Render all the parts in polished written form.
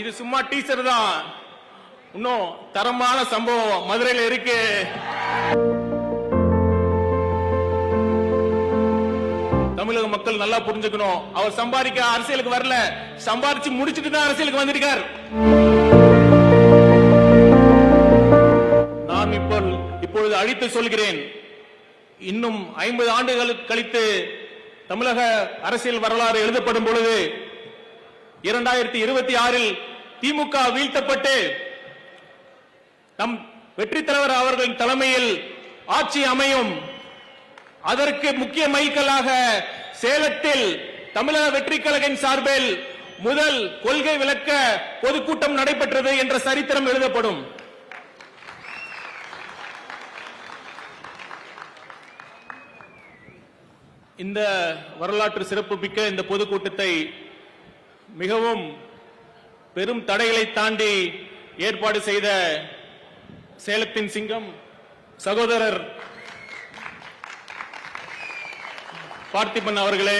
இது சும்மா டீச்சர் தான். இன்னும் தரமான சம்பவம் மதுரையில் இருக்கு. தமிழக மக்கள் நல்லா புரிஞ்சுக்கணும். அவர் சம்பாதிக்க அரசியலுக்கு வரல, சம்பாதிச்சு முடிச்சிட்டு தான் அரசியலுக்கு வந்திருக்கார். நான் இப்பொழுது அழித்து சொல்கிறேன், இன்னும் 50 ஆண்டுகள் கழித்து தமிழக அரசியல் வரலாறு எழுதப்படும் பொழுது 2026 திமுக வீழ்த்தப்பட்டு நம் வெற்றி தலைவர் அவர்களின் தலைமையில் ஆட்சி அமையும். அதற்கு முக்கிய மைல்கல்லாக சேலத்தில் தமிழக வெற்றி கழகம் சார்பில் முதல் கொள்கை விளக்க பொதுக்கூட்டம் நடைபெற்றது என்ற சரித்திரம் எழுதப்படும். இந்த வரலாற்று சிறப்புமிக்க இந்த பொதுக்கூட்டத்தை மிகவும் பெரும் தடைகளை தாண்டி ஏற்பாடு செய்த சேலத்தின் சிங்கம் சகோதரர் பார்த்திபன் அவர்களே,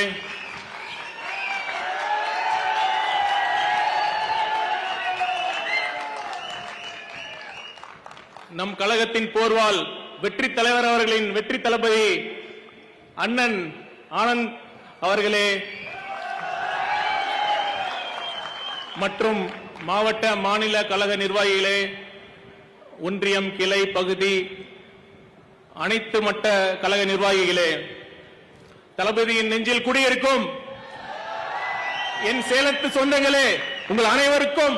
நம் கழகத்தின் போர்வால் வெற்றி தலைவர் அவர்களின் வெற்றி தளபதி அண்ணன் ஆனந்த் அவர்களே மற்றும் மாவட்ட மாநில கழக நிர்வாகிகளே, ஒன்றியம் கிளை பகுதி அனைத்து மட்ட கழக நிர்வாகிகளே, தளபதியின் நெஞ்சில் குடியிருக்கும் என் சேலத்து சொந்தங்களே, உங்கள் அனைவருக்கும்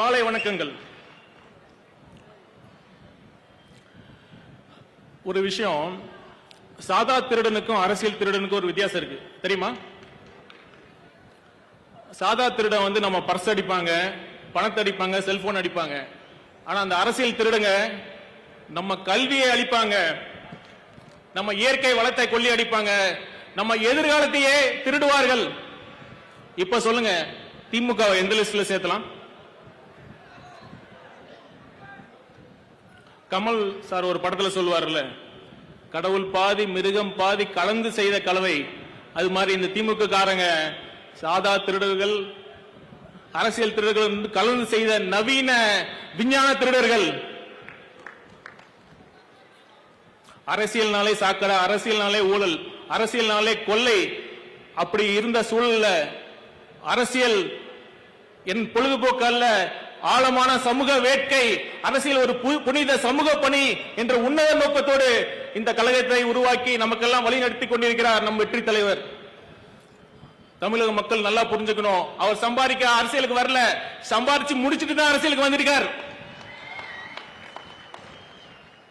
மாலை வணக்கங்கள். ஒரு விஷயம், சாதா திருடனுக்கும் அரசியல் திருடனுக்கும் ஒரு வித்தியாசம் இருக்கு, தெரியுமா? சாதா திருடன் நம்ம பர்ஸ் அடிப்பாங்க, பணத்தை அடிப்பாங்க, செல்போன் அடிப்பாங்க. ஆனா அந்த அரசியல் திருடுங்க நம்ம கல்வியை அழிப்பாங்க, நம்ம இயற்கை வளத்தை கொள்ளி அடிப்பாங்க, நம்ம எதிர்காலத்தையே திருடுவார்கள். இப்ப சொல்லுங்க, திமுக எந்த லிஸ்ட்ல சேர்த்தலாம்? கமல் சார் ஒரு படத்துல சொல்லுவார்ல, கடவுள் பாதி மிருகம் பாதி கலந்து செய்த கலவை. அது மாதிரி இந்த திமுக காரங்க சாதா திருடர்கள், அரசியல் திருடர்கள் கலந்து செய்த நவீன விஞ்ஞான திருடர்கள். அரசியல்னாலே சாக்கடை, அரசியல்னாலே ஊழல், அரசியல்னாலே கொள்ளை. அப்படி இருந்த சூழல்ல அரசியல் என் பொழுதுபோக்கு அல்ல, ஆழமான சமூக வேட்கை, அரசியல் ஒரு புனித சமூக பணி என்ற உன்னத நோக்கத்தோடு இந்த கழகத்தை உருவாக்கி நமக்கெல்லாம் வழி நடத்தி கொண்டிருக்கிறார் நம் வெற்றி தலைவர். தமிழக மக்கள் நல்லா புரிஞ்சுக்கணும். அவர் சம்பாதிக்க அரசியலுக்கு வரல, சம்பாதிச்சு முடிச்சிட்டு தான் அரசியலுக்கு வந்திருக்கார்.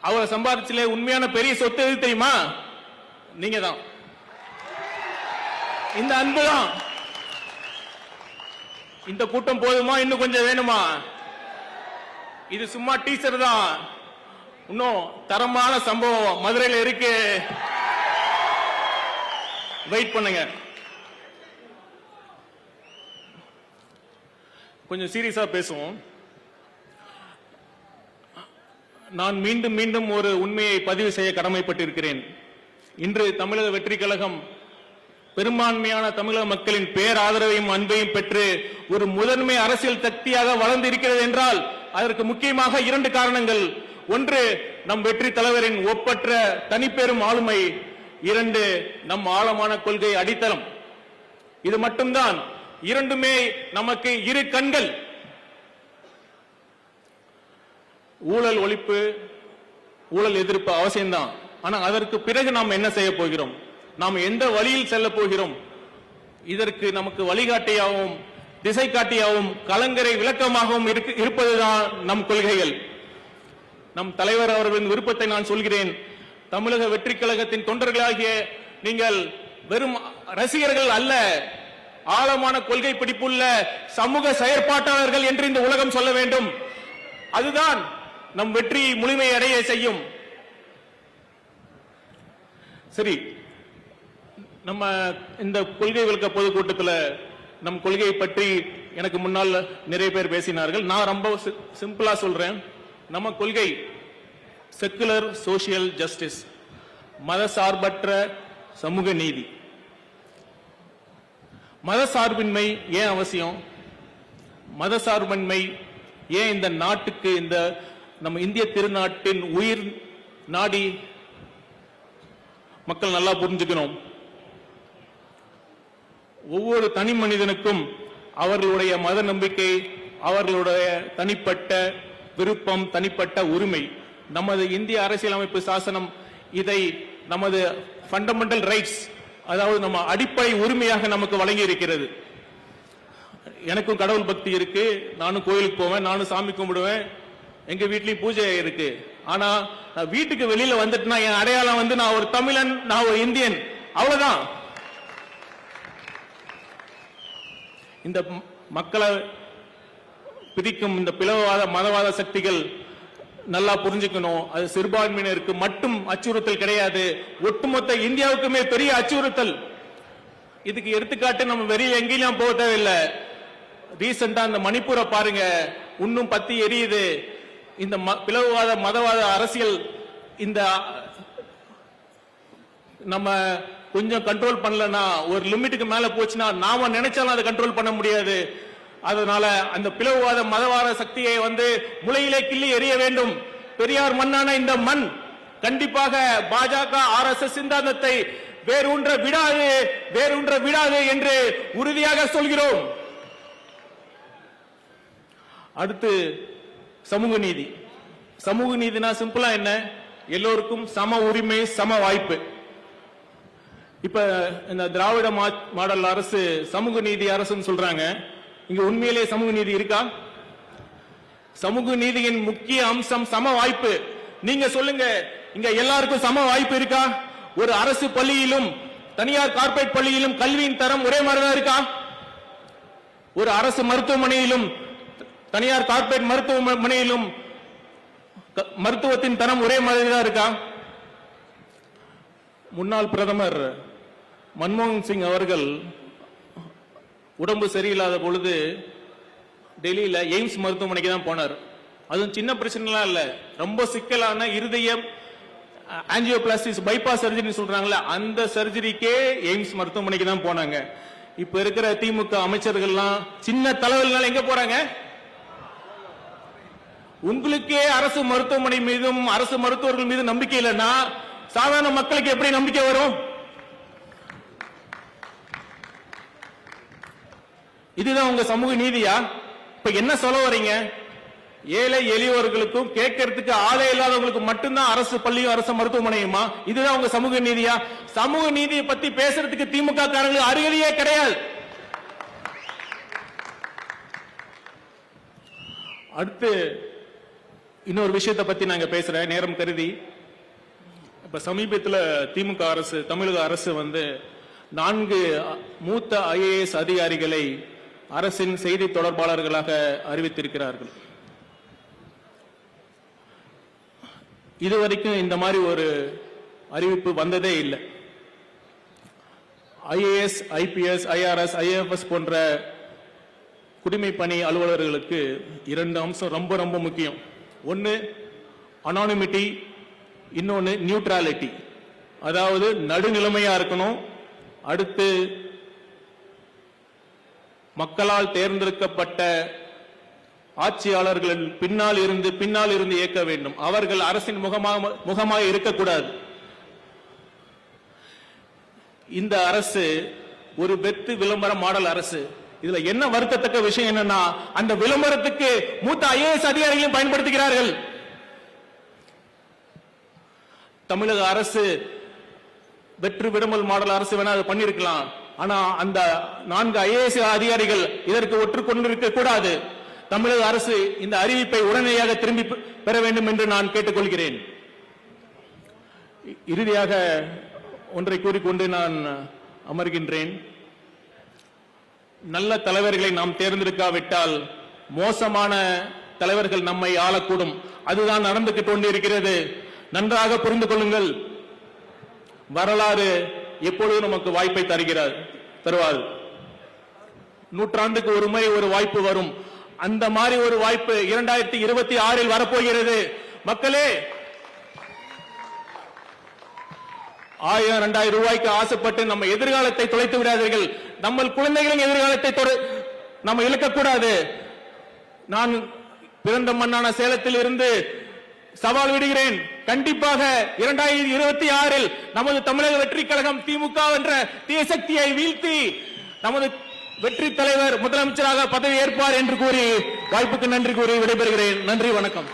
அவர் சம்பாதிச்சல உண்மையான பெரிய சொத்து எது தெரியுமா? நீங்க தான். இந்த அன்பு தான். இந்த கூட்டம் போதுமா? இன்னும் கொஞ்சம் வேணுமா? இது சும்மா டீச்சர் தான். இன்னும் தரமான சம்பவம் மதுரையில் இருக்கு. வெயிட் பண்ணுங்க. கொஞ்சம் சீரியஸா பேசுவோம். நான் மீண்டும் மீண்டும் ஒரு உண்மையை பதிவு செய்ய கடமைப்பட்டிருக்கிறேன். இன்று தமிழக வெற்றி கழகம் பெரும்பான்மையான தமிழக மக்களின் பேராதரவையும் அன்பையும் பெற்று ஒரு முதன்மை அரசியல் சக்தியாக வளர்ந்து இருக்கிறது என்றால் அதற்கு முக்கியமாக 2 காரணங்கள். ஒன்று, நம் வெற்றி தலைவரின் ஒப்பற்ற தனிப்பெரும் ஆளுமை. 2, நம் ஆழமான கொள்கை அடித்தளம். இது மட்டும்தான். இரண்டுமே நமக்கு 2 கண்கள். ஊழல் ஒழிப்பு, ஊழல் எதிர்ப்பு அவசியம்தான். ஆனா அதற்கு பிறகு நாம் என்ன செய்ய போகிறோம், நாம் எந்த வழியில் செல்ல போகிறோம், இதற்கு நமக்கு வழிகாட்டியாகவும் திசை காட்டியாகவும் கலங்கரை விளக்கமாகவும் இருப்பதுதான் நம் கொள்கைகள். நம் தலைவர் அவர்களின் விருப்பத்தை நான் சொல்கிறேன். தமிழக வெற்றி கழகத்தின் தொண்டர்களாகிய நீங்கள் வெறும் ரசிகர்கள் அல்ல, ஆழமான கொள்கை பிடிப்புள்ள சமூக செயற்பாட்டாளர்கள் என்று இந்த உலகம் சொல்ல வேண்டும். அதுதான் நம் வெற்றி முழுமை அடைய செய்யும். சரி, நம்ம இந்த கொள்கை விளக்க பொதுக்கூட்டத்தில் நம் கொள்கையை பற்றி எனக்கு முன்னால் நிறைய பேர் பேசினார்கள். நான் ரொம்ப சிம்பிளா சொல்றேன். நம்ம கொள்கை செக்குலர் சோசியல் ஜஸ்டிஸ், மத சார்பற்ற சமூக நீதி. மத சார்பின்மை ஏன் அவசியம்? மதசார்பின்மை ஏன் இந்த நாட்டுக்கு, இந்த நம்ம இந்திய திருநாட்டின் உயிர் நாடி மக்கள் நல்லா புரிஞ்சுக்கணும். ஒவ்வொரு தனி மனிதனுக்கும் அவர்களுடைய மத நம்பிக்கை, அவர்களுடைய தனிப்பட்ட விருப்பம், தனிப்பட்ட உரிமை. நமது இந்திய அரசியலமைப்பு சாசனம் இதை நமது ஃபண்டமெண்டல் ரைட்ஸ், அதாவது நம்ம அடிப்படை உரிமையாக நமக்கு வழங்கி இருக்கிறது. எனக்கும் கடவுள் பக்தி இருக்கு, நானும் கோயிலுக்கு போவேன், நானும் சாமி கும்பிடுவேன், எங்க வீட்லயும் பூஜை இருக்கு. ஆனா நான் வீட்டுக்கு வெளியில வந்துட்டுனா என் அடையாளம் வந்து நான் ஒரு தமிழன், நான் ஒரு இந்தியன், அவ்வளவுதான். இந்த மக்களை பிரிக்கும் இந்த பிளவுவாத மதவாத சக்திகள் நல்லா புரிஞ்சுக்கணும். அது சிறுபான்மையினருக்கு மட்டும் அச்சுறுத்தல் கிடையாது, ஒட்டுமொத்த இந்தியாவுக்குமே பெரிய அச்சுறுத்தல். இதுக்கு எடுத்துக்காட்டு நம்ம வெளியே எங்கேயும் போக தேவையில்லை. ரீசெண்டா இந்த மணிப்பூரை பாருங்க, இன்னும் பத்தி எரியுது. இந்த பிளவுவாத மதவாத அரசியல் இந்த நம்ம கொஞ்சம் கண்ட்ரோல் பண்ணலன்னா, ஒரு லிமிட்டுக்கு மேல போச்சுன்னா நாம நினைச்சாலும் அதை கண்ட்ரோல் பண்ண முடியாது. அதனால அந்த பிளவுவாத மதவாத சக்தியை வந்து முளையிலே கிள்ளி எறிய வேண்டும். பெரியார் மண்ணான இந்த மண் கண்டிப்பாக பாஜக RSS சித்தாந்தத்தை வேரூன்ற விடாது என்று உறுதியாக சொல்கிறோம். அடுத்து சமூக நீதி. சமூக நீதினா சிம்பிளா என்ன? எல்லோருக்கும் சம உரிமை, சம வாய்ப்பு. இப்ப இந்த திராவிட மாடல் அரசு சமூக நீதி அரசுன்னு சொல்றாங்க. இங்க உண்மையிலே சமூக நீதி இருக்கா? சமூக நீதியின் முக்கிய அம்சம் சம வாய்ப்பு. நீங்க சொல்லுங்க, இங்க எல்லாருக்கும் சம வாய்ப்பு இருக்கா? ஒரு அரசு பள்ளியிலும் தனியார் கார்ப்பரேட் பள்ளியிலும் கல்வியின் தரம் ஒரே மாதிரிதான் இருக்கா? ஒரு அரசு மருத்துவமனையிலும் தனியார் கார்ப்பரேட் மருத்துவமனையிலும் மருத்துவத்தின் தரம் ஒரே மாதிரி தான் இருக்கா? முன்னாள் பிரதமர் மன்மோகன் சிங் அவர்கள் உடம்பு சரியில்லாத பொழுது டெல்லியில எய்ம்ஸ் மருத்துவமனைக்கு தான் போனார். அதுவும் சின்ன பிரச்சனைலாம் இல்ல, ரொம்ப சிக்கலான இருதயம் ஆஞ்சியோபிளாஸ்டிஸ் பைபாஸ் சர்ஜரி சொல்றாங்கல்ல, அந்த சர்ஜரிக்கே எய்ம்ஸ் மருத்துவமனைக்கு தான் போனாங்க. இப்ப இருக்கிற திமுக அமைச்சர்கள்லாம் சின்ன தலைவலினால எங்க போறாங்க? உங்களுக்கே அரசு மருத்துவமனை மீதும் அரசு மருத்துவர்கள் மீது நம்பிக்கை இல்லைன்னா சாதாரண மக்களுக்கு எப்படி நம்பிக்கை வரும்? இதுதான் உங்க சமூக நீதியா? இப்ப என்ன சொல்ல வரீங்க? ஏழை எளியவர்களுக்கும் கேட்கறதுக்கு ஆளே இல்லாதவங்களுக்கு மட்டும்தான் அரசு பள்ளியும் அரசு மருத்துவமனையுமா? இதுதான் உங்க சமூக நீதியா? சமூக நீதியை பத்தி பேசுறதுக்கு திமுக காரங்களுக்கு அருகதையே கிடையாது. அடுத்து இன்னொரு விஷயத்தை பத்தி நாங்க பேசுறேன், நேரம் கருதி. இப்ப சமீபத்தில் திமுக அரசு, தமிழக அரசு வந்து 4 மூத்த IAS அதிகாரிகளை அரசின் செய்தி தொடர்பாளர்களாக அறிவித்திருக்கிறார்கள். இதுவரைக்கும் இந்த மாதிரி ஒரு அறிவிப்பு வந்ததே இல்லை. IAS, IPS, IRS, IFS போன்ற குடிமை பணி அலுவலர்களுக்கு 2 அம்சம் ரொம்ப ரொம்ப முக்கியம். ஒன்னு அனானிமிட்டி, இன்னொன்னு நியூட்ரலிட்டி, அதாவது நடுநிலைமையா இருக்கணும். அடுத்து மக்களால் தேர்ந்தெடுக்கப்பட்ட ஆட்சியாளர்கள் பின்னால் இருந்து இயக்க வேண்டும். அவர்கள் அரசின் முகமாக இருக்கக்கூடாது. இந்த அரசு ஒரு வெத்து விளம்பர மாடல் அரசு. இதுல என்ன வருத்தத்தக்க விஷயம் என்னன்னா, அந்த விளம்பரத்துக்கு மூத்த IAS அதிகாரிகளையும் பயன்படுத்துகிறார்கள். தமிழக அரசு வெற்று விளம்பர மாடல் அரசு வேணா அதை பண்ணிருக்கலாம். ஆனா அந்த 4 IAS அதிகாரிகள் இதற்கு ஒற்றுக்கொண்டிருக்க கூடாது. தமிழக அரசு இந்த அறிவிப்பை உடனடியாக திரும்பி பெற வேண்டும் என்று நான் கேட்டுக்கொள்கிறேன். இறுதியாக ஒன்றை கூறிக்கொண்டு நான் அமர்கின்றேன். நல்ல தலைவர்களை நாம் தேர்ந்தெடுக்காவிட்டால் மோசமான தலைவர்கள் நம்மை ஆளக்கூடும். அதுதான் நடந்துகிட்டு கொண்டிருக்கிறது. நன்றாக புரிந்து கொள்ளுங்கள். வரலாறு எப்பொழுதும் நமக்கு வாய்ப்பை தருவாது. நூற்றாண்டுக்கு ஒரு முறை ஒரு வாய்ப்பு வரும். அந்த மாதிரி ஒரு வாய்ப்பு 2026 வரப்போகிறது. மக்களே, 1000-2000 ரூபாய்க்கு ஆசைப்பட்டு நம்ம எதிர்காலத்தை தொலைத்து விடாதீர்கள். நம்ம குழந்தைகளின் எதிர்காலத்தை நம்ம இழக்கக்கூடாது. நான் பிறந்த மண்ணான சேலத்தில் இருந்து சவால் விடுகிறேன். கண்டிப்பாக 2026 நமது தமிழக வெற்றி கழகம் திமுக என்ற தீய சக்தியை வீழ்த்தி நமது வெற்றி தலைவர் முதலமைச்சராக பதவி ஏற்பார் என்று கூறி வாய்ப்புக்கு நன்றி கூறி விடைபெறுகிறேன். நன்றி, வணக்கம்.